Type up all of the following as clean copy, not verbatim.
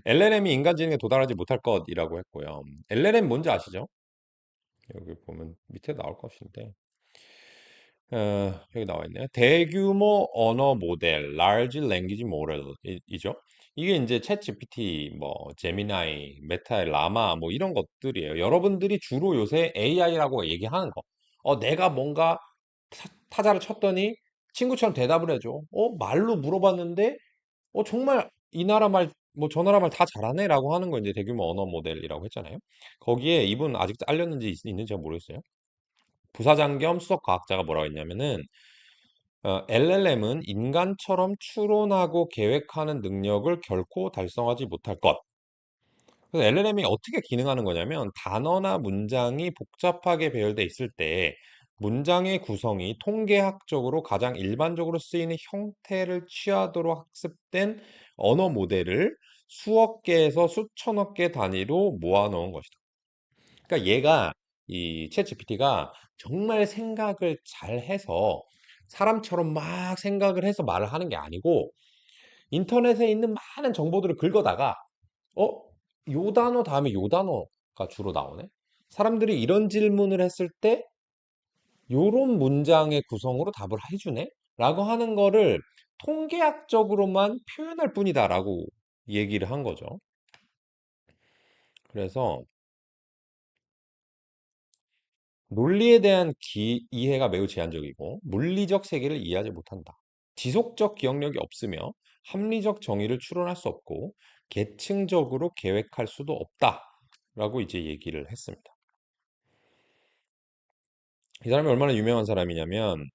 LLM이 인간 지능에 도달하지 못할 것이라고 했고요. LLM 뭔지 아시죠? 여기 보면 밑에 나올 것인데 여기 나와 있네요. 대규모 언어 모델, large language model이죠. 이게 이제 챗 GPT, 뭐 제미나이, 메타의 라마 뭐 이런 것들이에요. 여러분들이 주로 요새 AI라고 얘기하는 거. 내가 뭔가 타자를 쳤더니 친구처럼 대답을 해줘. 말로 물어봤는데 정말 이 나라 말, 뭐 저 나라 말 다 잘하네라고 하는 거 이제 대규모 언어 모델이라고 했잖아요. 거기에 이분 아직 알렸는지 있는지 잘 모르겠어요. 부사장 겸 수석 과학자가 뭐라고 했냐면은 LLM은 인간처럼 추론하고 계획하는 능력을 결코 달성하지 못할 것. 그래서 LLM이 어떻게 기능하는 거냐면 단어나 문장이 복잡하게 배열돼 있을 때 문장의 구성이 통계학적으로 가장 일반적으로 쓰이는 형태를 취하도록 학습된 언어 모델을 수억 개에서 수천억 개 단위로 모아놓은 것이다. 그러니까 얘가 이 챗GPT가 정말 생각을 잘 해서 사람처럼 막 생각을 해서 말을 하는 게 아니고 인터넷에 있는 많은 정보들을 긁어다가 어? 요 단어 다음에 요 단어가 주로 나오네. 사람들이 이런 질문을 했을 때 요런 문장의 구성으로 답을 해주네? 라고 하는 거를 통계학적으로만 표현할 뿐이다라고 얘기를 한 거죠. 그래서 논리에 대한 이해가 매우 제한적이고 물리적 세계를 이해하지 못한다. 지속적 기억력이 없으며 합리적 정의를 추론할 수 없고 계층적으로 계획할 수도 없다. 라고 이제 얘기를 했습니다. 이 사람이 얼마나 유명한 사람이냐면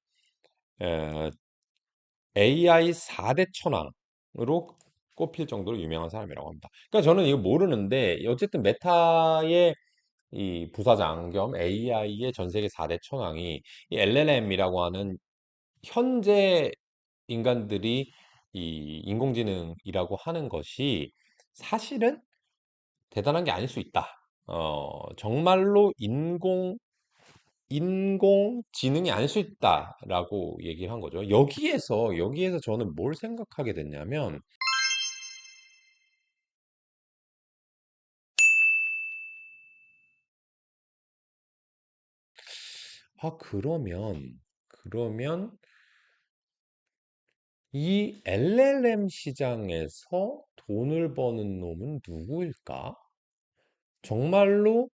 AI 4대 천왕으로 꼽힐 정도로 유명한 사람이라고 합니다. 그러니까 저는 이거 모르는데 어쨌든 메타의 이 부사장 겸 AI의 전 세계 4대 천왕이 이 LLM이라고 하는 현재 인간들이 이 인공지능이라고 하는 것이 사실은 대단한 게 아닐 수 있다. 정말로 인공지능이 아닐 수 있다라고 얘기를 한 거죠. 여기에서 저는 뭘 생각하게 됐냐면, 그러면 이 LLM 시장에서 돈을 버는 놈은 누구일까? 정말로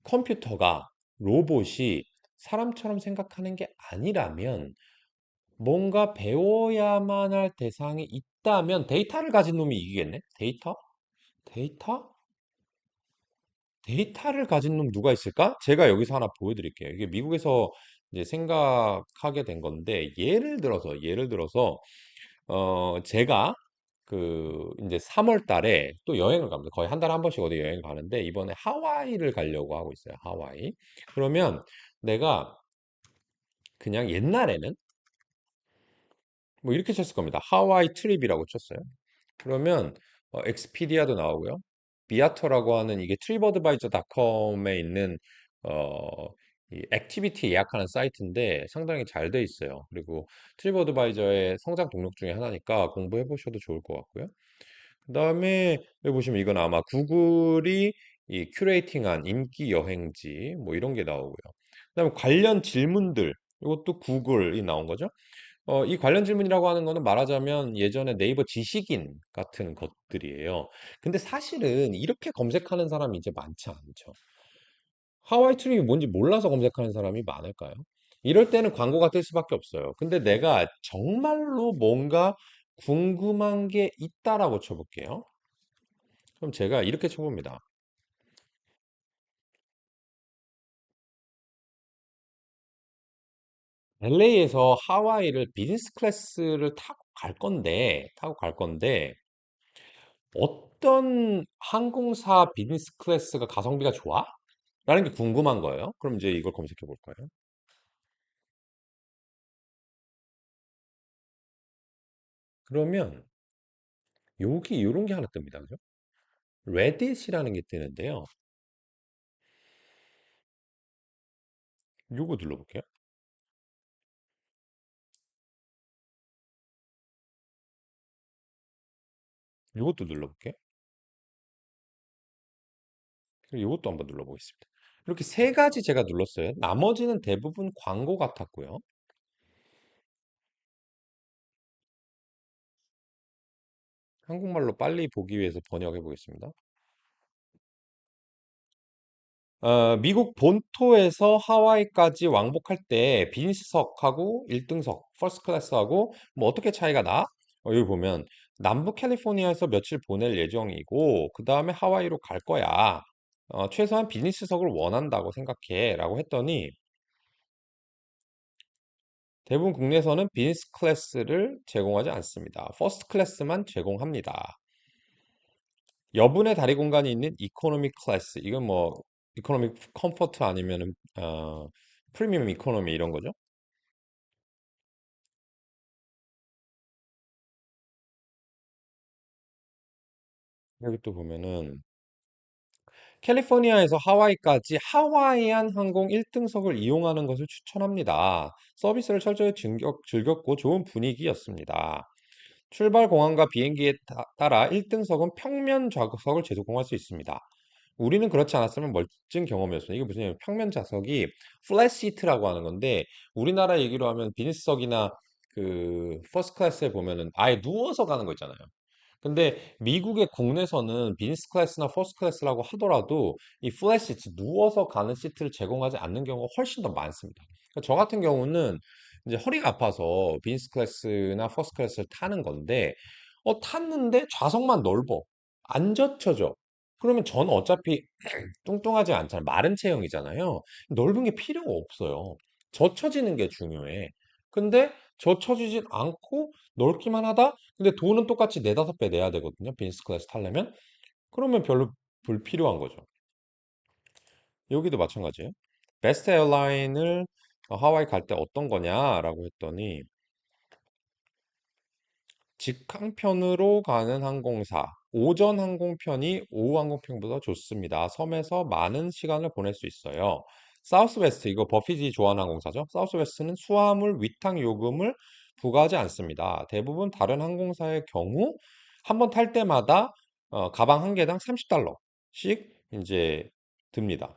컴퓨터가, 로봇이 사람처럼 생각하는 게 아니라면 뭔가 배워야만 할 대상이 있다면 데이터를 가진 놈이 이기겠네? 데이터? 데이터? 데이터를 가진 놈 누가 있을까? 제가 여기서 하나 보여드릴게요. 이게 미국에서 이제 생각하게 된 건데, 예를 들어서, 제가 이제 3월 달에 또 여행을 갑니다. 거의 한 달에 한 번씩 어디 여행을 가는데, 이번에 하와이를 가려고 하고 있어요. 하와이. 그러면 내가 그냥 옛날에는 뭐 이렇게 쳤을 겁니다. 하와이 트립이라고 쳤어요. 그러면 엑스피디아도 나오고요. 비아터라고 하는 이게 트립어드바이저닷컴에 있는 어, 이 액티비티 예약하는 사이트인데 상당히 잘 돼 있어요. 그리고 트립어드바이저의 성장 동력 중에 하나니까 공부해 보셔도 좋을 것 같고요. 그다음에 여기 보시면 이건 아마 구글이 이 큐레이팅한 인기 여행지 뭐 이런 게 나오고요. 그다음에 관련 질문들 이것도 구글이 나온 거죠. 이 관련 질문이라고 하는 거는 말하자면 예전에 네이버 지식인 같은 것들이에요. 근데 사실은 이렇게 검색하는 사람이 이제 많지 않죠. 하와이 트립이 뭔지 몰라서 검색하는 사람이 많을까요? 이럴 때는 광고가 뜰 수밖에 없어요. 근데 내가 정말로 뭔가 궁금한 게 있다라고 쳐볼게요. 그럼 제가 이렇게 쳐봅니다. LA에서 하와이를 비즈니스 클래스를 타고 갈 건데, 어떤 항공사 비즈니스 클래스가 가성비가 좋아? 라는 게 궁금한 거예요. 그럼 이제 이걸 검색해 볼까요? 그러면 여기 이런 게 하나 뜹니다. 그죠? 레딧이라는 게 뜨는데요. 요거 눌러볼게요. 요것도 눌러볼게요. 그리고 이것도 한번 눌러보겠습니다. 이렇게 세 가지 제가 눌렀어요. 나머지는 대부분 광고 같았고요. 한국말로 빨리 보기 위해서 번역해 보겠습니다. 미국 본토에서 하와이까지 왕복할 때 비즈니스석하고 1등석, 퍼스트 클래스하고 뭐 어떻게 차이가 나? 여기 보면 남부 캘리포니아에서 며칠 보낼 예정이고 그 다음에 하와이로 갈 거야. 최소한 비즈니스석을 원한다고 생각해 라고 했더니 대부분 국내에서는 비즈니스 클래스를 제공하지 않습니다. 퍼스트 클래스만 제공합니다. 여분의 다리 공간이 있는 이코노미 클래스. 이건 뭐 이코노미 컴포트 아니면은 프리미엄 이코노미 이런 거죠. 여기 또 보면은 캘리포니아에서 하와이까지 하와이안 항공 1등석을 이용하는 것을 추천합니다. 서비스를 철저히 즐겼고 좋은 분위기였습니다. 출발 공항과 비행기에 따라 1등석은 평면 좌석을 제공할 수 있습니다. 우리는 그렇지 않았으면 멋진 경험이었어요. 이게 무슨 얘기냐면 평면 좌석이 플랫 시트라고 하는 건데 우리나라 얘기로 하면 비즈니스석이나 그 퍼스트 클래스에 보면은 아예 누워서 가는 거 있잖아요. 근데 미국의 국내선은 비즈니스 클래스나 퍼스트 클래스라고 하더라도 이 플랫 시트 누워서 가는 시트를 제공하지 않는 경우가 훨씬 더 많습니다. 그러니까 저 같은 경우는 이제 허리가 아파서 비즈니스 클래스나 퍼스트 클래스를 타는 건데 탔는데 좌석만 넓어. 안 젖혀져. 그러면 전 어차피 뚱뚱하지 않잖아요. 마른 체형이잖아요. 넓은 게 필요가 없어요. 젖혀지는 게 중요해. 근데 젖혀지진 않고 넓기만 하다? 근데 돈은 똑같이 네다섯 배 내야 되거든요. 비즈니스 클래스 타려면. 그러면 별로 불필요한 거죠. 여기도 마찬가지예요. 베스트 에어라인을 하와이 갈 때 어떤 거냐라고 했더니 직항편으로 가는 항공사. 오전 항공편이 오후 항공편보다 좋습니다. 섬에서 많은 시간을 보낼 수 있어요. 사우스웨스트, 이거 버피지 좋아하는 항공사죠. 사우스웨스트는 수화물 위탁 요금을 부과하지 않습니다. 대부분 다른 항공사의 경우 한 번 탈 때마다 가방 한 개당 30달러씩 이제 듭니다.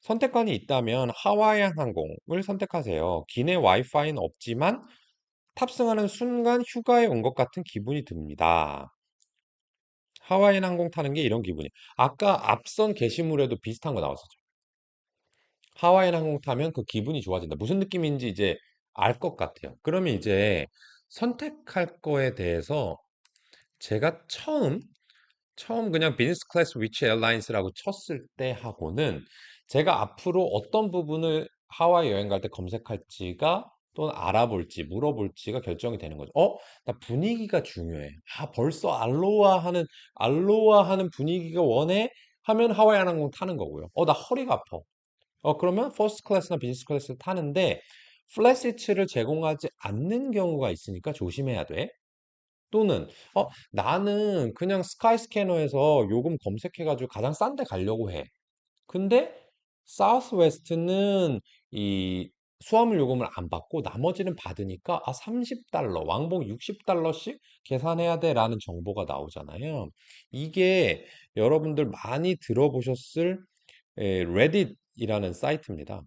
선택권이 있다면 하와이안 항공을 선택하세요. 기내 와이파이는 없지만 탑승하는 순간 휴가에 온 것 같은 기분이 듭니다. 하와이안 항공 타는 게 이런 기분이. 아까 앞선 게시물에도 비슷한 거 나왔었죠. 하와이안 항공 타면 그 기분이 좋아진다. 무슨 느낌인지 이제 알 것 같아요. 그러면 이제 선택할 거에 대해서 제가 처음 그냥 비즈니스 클래스 위치 에어라인스라고 쳤을 때 하고는 제가 앞으로 어떤 부분을 하와이 여행 갈 때 검색할지가 또는 알아볼지 물어볼지가 결정이 되는 거죠. 나 분위기가 중요해. 벌써 알로하 하는 분위기가 원해 하면 하와이 항공 타는 거고요. 나 허리가 아파. 그러면 퍼스트 클래스나 비즈니스 클래스를 타는데 플랫 시트를 제공하지 않는 경우가 있으니까 조심해야 돼. 또는 나는 그냥 스카이 스캐너에서 요금 검색해가지고 가장 싼 데 가려고 해. 근데 사우스웨스트는 이 수화물 요금을 안 받고 나머지는 받으니까 30달러, 왕복 60달러씩 계산해야 돼라는 정보가 나오잖아요. 이게 여러분들 많이 들어보셨을 레딧이라는 사이트입니다.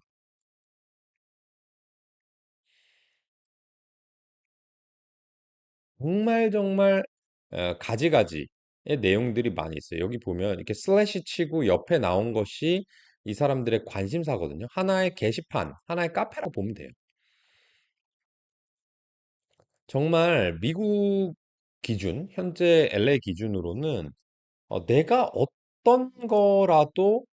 정말 가지가지의 내용들이 많이 있어요. 여기 보면 이렇게 슬래시 치고 옆에 나온 것이 이 사람들의 관심사거든요. 하나의 게시판, 하나의 카페라고 보면 돼요. 정말 미국 기준, 현재 LA 기준으로는 내가 어떤 거라도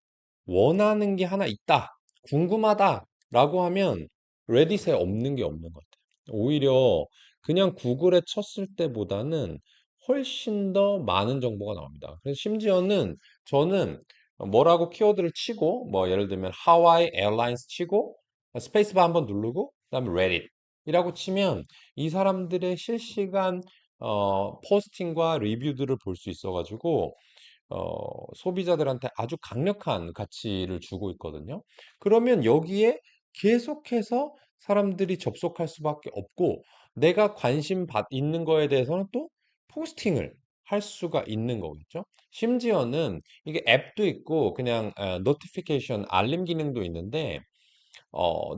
원하는 게 하나 있다, 궁금하다라고 하면 레딧에 없는 게 없는 것 같아요. 오히려 그냥 구글에 쳤을 때보다는 훨씬 더 많은 정보가 나옵니다. 그래서 심지어는 저는 뭐라고 키워드를 치고 뭐 예를 들면 하와이 에어라인스 치고 스페이스바 한번 누르고 그다음에 레딧이라고 치면 이 사람들의 실시간 포스팅과 리뷰들을 볼 수 있어가지고 소비자들한테 아주 강력한 가치를 주고 있거든요. 그러면 여기에 계속해서 사람들이 접속할 수밖에 없고 내가 있는 거에 대해서는 또 포스팅을 할 수가 있는 거겠죠. 심지어는 이게 앱도 있고 그냥 노티피케이션 알림 기능도 있는데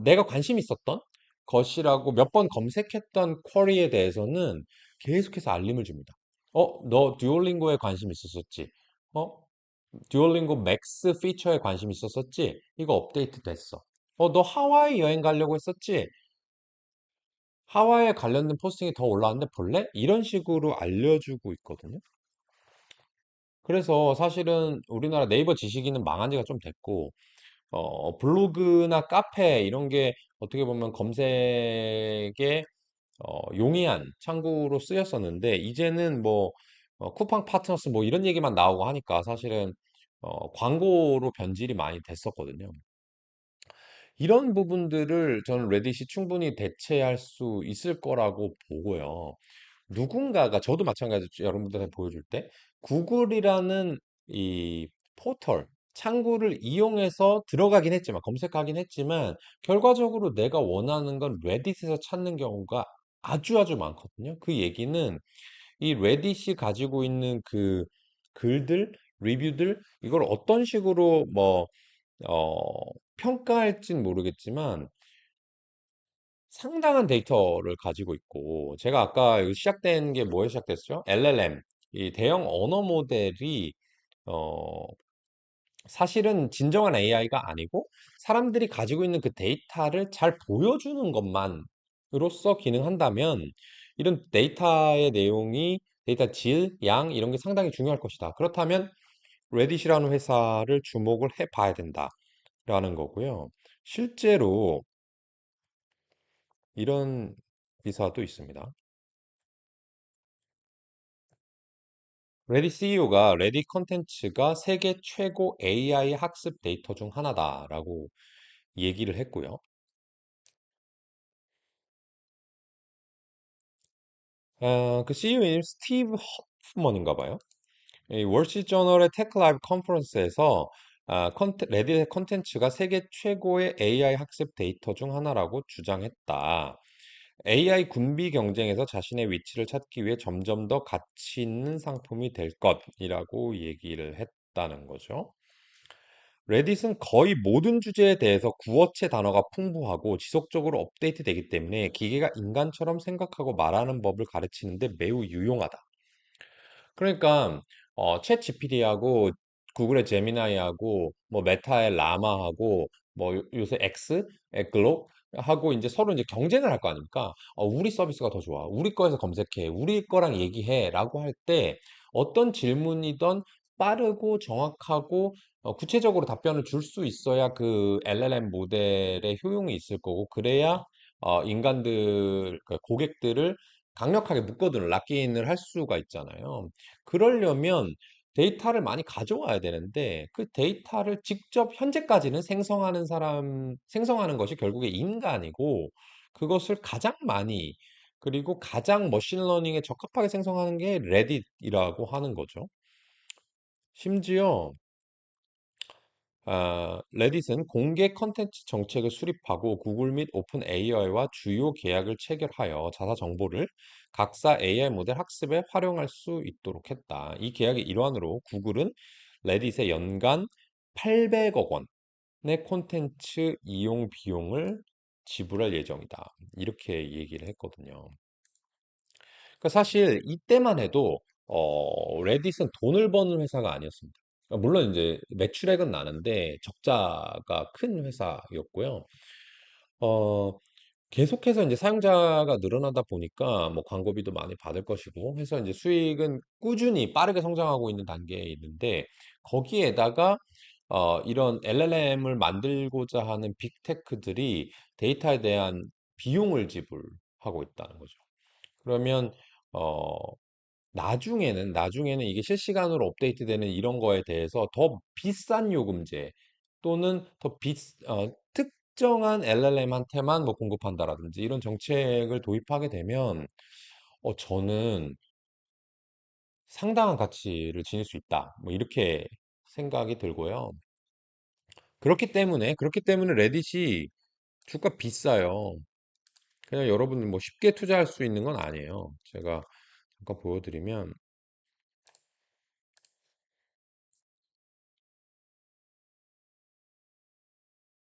내가 관심 있었던 것이라고 몇 번 검색했던 쿼리에 대해서는 계속해서 알림을 줍니다. 너 듀오링고에 관심 있었었지? 어, 듀오링고 맥스 피처에 관심 있었었지? 이거 업데이트 됐어. 너 하와이 여행 가려고 했었지? 하와이에 관련된 포스팅이 더 올라왔는데 볼래? 이런 식으로 알려주고 있거든요. 그래서 사실은 우리나라 네이버 지식인은 망한 지가 좀 됐고, 블로그나 카페 이런 게 어떻게 보면 검색에 용이한 창구로 쓰였었는데, 이제는 뭐, 쿠팡 파트너스 뭐 이런 얘기만 나오고 하니까 사실은 광고로 변질이 많이 됐었거든요. 이런 부분들을 저는 레딧이 충분히 대체할 수 있을 거라고 보고요. 누군가가 저도 마찬가지로 여러분들한테 보여줄 때 구글이라는 이 포털 창구를 이용해서 들어가긴 했지만 검색하긴 했지만 결과적으로 내가 원하는 건 레딧에서 찾는 경우가 아주 아주 많거든요. 그 얘기는 이 레딧이 가지고 있는 그 글들, 리뷰들 이걸 어떤 식으로 뭐 평가할진 모르겠지만 상당한 데이터를 가지고 있고, 제가 아까 이거 시작된 게 뭐에 시작됐죠? LLM, 이 대형 언어 모델이, 어, 사실은 진정한 AI가 아니고, 사람들이 가지고 있는 그 데이터를 잘 보여주는 것만으로서 기능한다면, 이런 데이터의 내용이, 데이터 질, 양, 이런 게 상당히 중요할 것이다. 그렇다면, 레딧이라는 회사를 주목을 해 봐야 된다라는 거고요. 실제로 이런 기사도 있습니다. 레딧 CEO가 레딧 컨텐츠가 세계 최고 AI 학습 데이터 중 하나다라고 얘기를 했고요. 그 CEO인 스티브 허프먼인가 봐요. 이 월스트리트저널의 테크라이브 컨퍼런스에서 레딧의 컨텐츠가 세계 최고의 AI 학습 데이터 중 하나라고 주장했다. AI 군비 경쟁에서 자신의 위치를 찾기 위해 점점 더 가치 있는 상품이 될 것이라고 얘기를 했다는 거죠. 레딧은 거의 모든 주제에 대해서 구어체 단어가 풍부하고 지속적으로 업데이트되기 때문에 기계가 인간처럼 생각하고 말하는 법을 가르치는데 매우 유용하다. 그러니까 챗 GPT하고 구글의 제미나이하고 뭐 메타의 라마하고 뭐 요새 엑스의 글록 하고 이제 서로 이제 경쟁을 할 거 아닙니까? 우리 서비스가 더 좋아. 우리 거에서 검색해. 우리 거랑 얘기해라고 할 때 어떤 질문이든 빠르고 정확하고 구체적으로 답변을 줄 수 있어야 그 LLM 모델의 효용이 있을 거고 그래야 인간들 그 고객들을 강력하게 묶어두는 락인을 할 수가 있잖아요. 그러려면 데이터를 많이 가져와야 되는데 그 데이터를 직접 현재까지는 생성하는 것이 결국에 인간이고 그것을 가장 많이 그리고 가장 머신러닝에 적합하게 생성하는 게 레딧이라고 하는 거죠. 심지어 레딧은 공개 컨텐츠 정책을 수립하고 구글 및 오픈 AI와 주요 계약을 체결하여 자사 정보를 각사 AI 모델 학습에 활용할 수 있도록 했다. 이 계약의 일환으로 구글은 레딧에 연간 800억 원의 콘텐츠 이용 비용을 지불할 예정이다. 이렇게 얘기를 했거든요. 그러니까 사실 이때만 해도 레딧은 돈을 버는 회사가 아니었습니다. 물론 이제 매출액은 나는데 적자가 큰 회사였고요. 어, 계속해서 이제 사용자가 늘어나다 보니까 뭐 광고비도 많이 받을 것이고 해서 이제 수익은 꾸준히 빠르게 성장하고 있는 단계에 있는데 거기에다가 이런 LLM을 만들고자 하는 빅테크들이 데이터에 대한 비용을 지불하고 있다는 거죠. 그러면 어, 나중에는 이게 실시간으로 업데이트되는 이런 거에 대해서 더 비싼 요금제 또는 특정한 LLM한테만 뭐 공급한다라든지 이런 정책을 도입하게 되면 저는 상당한 가치를 지닐 수 있다. 뭐 이렇게 생각이 들고요. 그렇기 때문에 레딧이 주가 비싸요. 그냥 여러분 뭐 쉽게 투자할 수 있는 건 아니에요. 제가 잠깐 보여드리면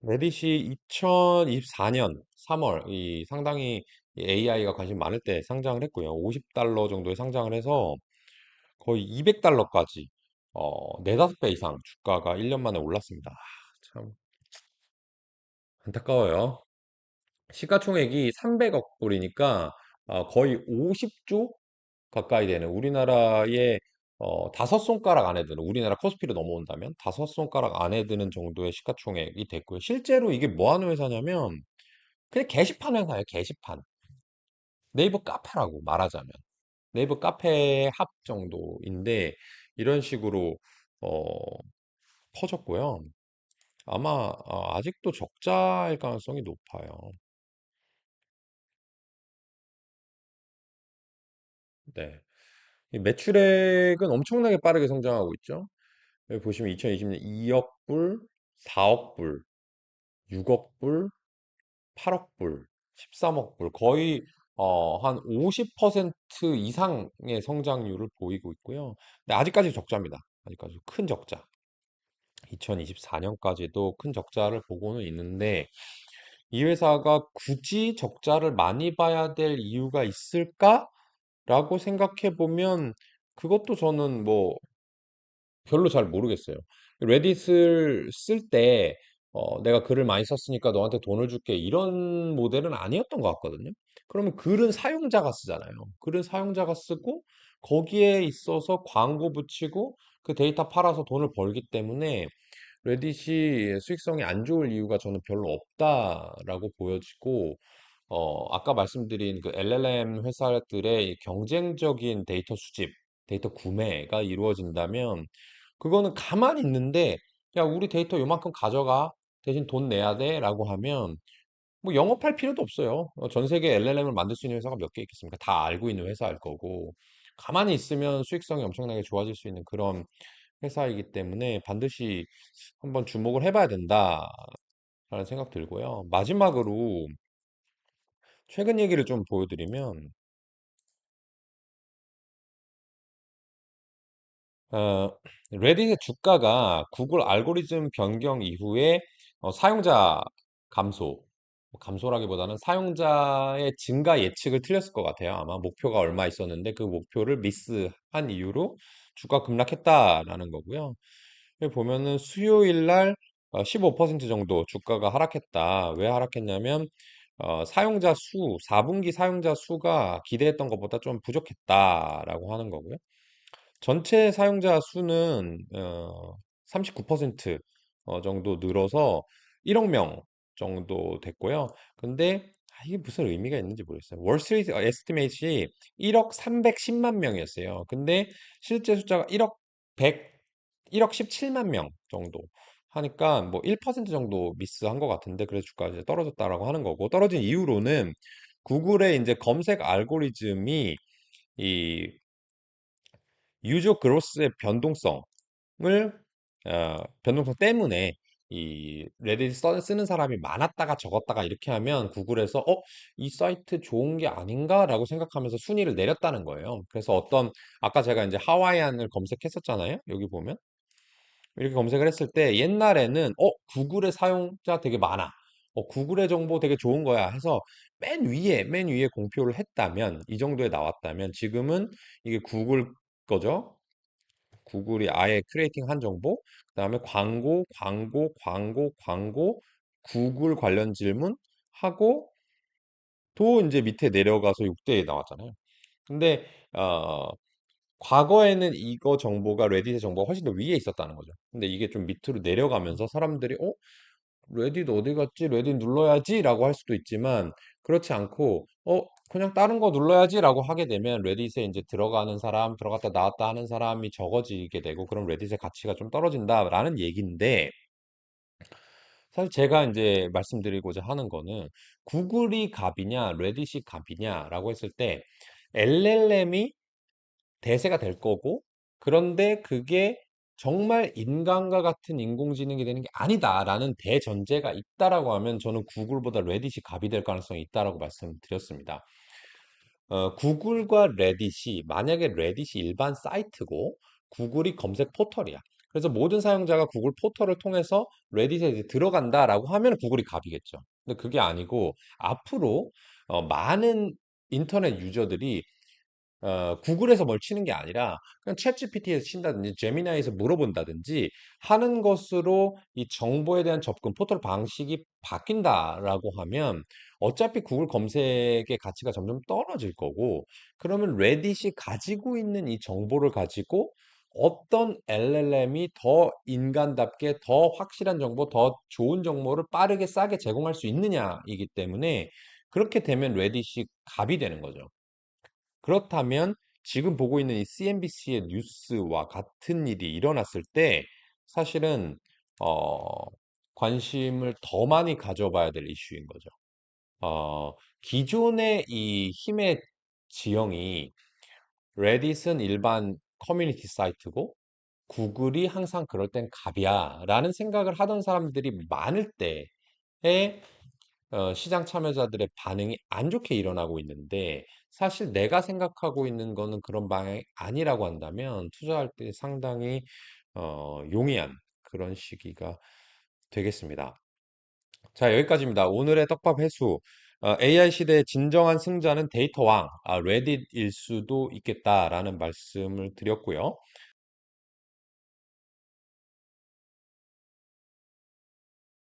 레딧이 2024년 3월 이 상당히 AI가 관심 많을 때 상장을 했고요. 50달러 정도에 상장을 해서 거의 200달러까지 네다섯 배 이상 주가가 1년 만에 올랐습니다. 참 안타까워요. 시가총액이 300억 불이니까 거의 50조 가까이 되는 우리나라의 다섯 손가락 안에 드는 우리나라 코스피로 넘어온다면 다섯 손가락 안에 드는 정도의 시가총액이 됐고요. 실제로 이게 뭐 하는 회사냐면 그냥 게시판 회사예요. 게시판. 네이버 카페라고 말하자면. 네이버 카페 합 정도인데 이런 식으로 어, 퍼졌고요. 아마 아직도 적자일 가능성이 높아요. 네. 이 매출액은 엄청나게 빠르게 성장하고 있죠. 여기 보시면 2020년 2억 불, 4억 불, 6억 불, 8억 불, 13억 불, 거의 한 50% 이상의 성장률을 보이고 있고요. 근데 아직까지 적자입니다. 아직까지 큰 적자. 2024년까지도 큰 적자를 보고는 있는데 이 회사가 굳이 적자를 많이 봐야 될 이유가 있을까라고 생각해 보면 그것도 저는 뭐 별로 잘 모르겠어요. 레딧을 쓸 때, 내가 글을 많이 썼으니까 너한테 돈을 줄게. 이런 모델은 아니었던 것 같거든요. 그러면 글은 사용자가 쓰잖아요. 글은 사용자가 쓰고, 거기에 있어서 광고 붙이고, 그 데이터 팔아서 돈을 벌기 때문에, 레딧이 수익성이 안 좋을 이유가 저는 별로 없다라고 보여지고, 아까 말씀드린 그 LLM 회사들의 이 경쟁적인 데이터 수집, 데이터 구매가 이루어진다면, 그거는 가만히 있는데, 야, 우리 데이터 요만큼 가져가. 대신 돈 내야 돼. 라고 하면, 뭐 영업할 필요도 없어요. 전 세계 LLM을 만들 수 있는 회사가 몇 개 있겠습니까? 다 알고 있는 회사일 거고. 가만히 있으면 수익성이 엄청나게 좋아질 수 있는 그런 회사이기 때문에 반드시 한번 주목을 해봐야 된다라는 생각 들고요. 마지막으로 최근 얘기를 좀 보여드리면, 어, 레딧의 주가가 구글 알고리즘 변경 이후에 사용자 감소, 뭐 감소라기보다는 사용자의 증가 예측을 틀렸을 것 같아요. 아마 목표가 얼마 있었는데 그 목표를 미스한 이유로 주가 급락했다라는 거고요. 여기 보면은 수요일 날 15% 정도 주가가 하락했다. 왜 하락했냐면 사용자 수, 4분기 사용자 수가 기대했던 것보다 좀 부족했다라고 하는 거고요. 전체 사용자 수는 39% 정도 늘어서 1억 명 정도 됐고요. 근데 이게 무슨 의미가 있는지 모르겠어요. 월스트리트 에스티메이트이 1억 310만 명이었어요. 근데 실제 숫자가 1억 100, 1억 17만 명 정도 하니까 뭐 1% 정도 미스한 것 같은데 그래서 주가가 이제 떨어졌다라고 하는 거고 떨어진 이유로는 구글의 이제 검색 알고리즘이 이 유저 그로스의 변동성을 변동성 때문에 이 레딧 쓰는 사람이 많았다가 적었다가 이렇게 하면 구글에서 이 사이트 좋은 게 아닌가라고 생각하면서 순위를 내렸다는 거예요. 그래서 아까 제가 이제 하와이안을 검색했었잖아요. 여기 보면 이렇게 검색을 했을 때 옛날에는 구글의 사용자 되게 많아. 구글의 정보 되게 좋은 거야 해서 맨 위에 공표를 했다면 이 정도에 나왔다면 지금은 이게 구글 거죠. 구글이 아예 크리에이팅 한 정보, 그다음에 광고, 광고, 광고, 광고, 구글 관련 질문 하고 또 이제 밑에 내려가서 6대에 나왔잖아요. 근데 과거에는 이거 정보가 레딧의 정보가 훨씬 더 위에 있었다는 거죠. 근데 이게 좀 밑으로 내려가면서 사람들이 레딧 어디 갔지? 레딧 눌러야지라고 할 수도 있지만 그렇지 않고 그냥 다른 거 눌러야지라고 하게 되면 레딧에 이제 들어가는 사람, 들어갔다 나왔다 하는 사람이 적어지게 되고 그럼 레딧의 가치가 좀 떨어진다라는 얘기인데 사실 제가 이제 말씀드리고자 하는 거는 구글이 갑이냐, 레딧이 갑이냐라고 했을 때 LLM이 대세가 될 거고, 그런데 그게 정말 인간과 같은 인공지능이 되는 게 아니다라는 대전제가 있다라고 하면 저는 구글보다 레딧이 갑이 될 가능성이 있다라고 말씀드렸습니다. 구글과 레딧이 만약에 레딧이 일반 사이트고 구글이 검색 포털이야. 그래서 모든 사용자가 구글 포털을 통해서 레딧에 이제 들어간다라고 하면 구글이 갑이겠죠. 근데 그게 아니고 앞으로 많은 인터넷 유저들이 구글에서 뭘 치는 게 아니라 그냥 챗GPT에서 친다든지 제미나이에서 물어본다든지 하는 것으로 이 정보에 대한 접근, 포털 방식이 바뀐다라고 하면 어차피 구글 검색의 가치가 점점 떨어질 거고 그러면 레딧이 가지고 있는 이 정보를 가지고 어떤 LLM이 더 인간답게 더 확실한 정보, 더 좋은 정보를 빠르게 싸게 제공할 수 있느냐이기 때문에 그렇게 되면 레딧이 갑이 되는 거죠. 그렇다면 지금 보고 있는 이 CNBC의 뉴스와 같은 일이 일어났을 때 사실은 어, 관심을 더 많이 가져봐야 될 이슈인 거죠. 기존의 이 힘의 지형이 레딧은 일반 커뮤니티 사이트고 구글이 항상 그럴 땐 갑이야 라는 생각을 하던 사람들이 많을 때에 시장 참여자들의 반응이 안 좋게 일어나고 있는데 사실 내가 생각하고 있는 거는 그런 방향이 아니라고 한다면 투자할 때 상당히 용이한 그런 시기가 되겠습니다. 자, 여기까지입니다. 오늘의 떡밥 해수. AI 시대의 진정한 승자는 데이터 왕, 레딧일 수도 있겠다라는 말씀을 드렸고요.